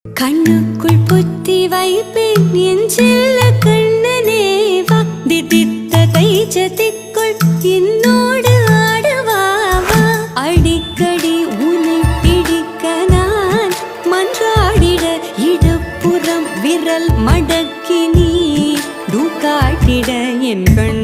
கண்ணுக்குள் புத்தி வைப்பேன் என் செல்ல கண்ணனேவா திதித்த கைச்சதிக்குள் என்னோடு ஆடவாவா அடிக்கடி உன்னை பிடிக்க நான் மன்றாடிட இடப்புறம் விரல் மடக்கி நீ காட்டிட என் கண்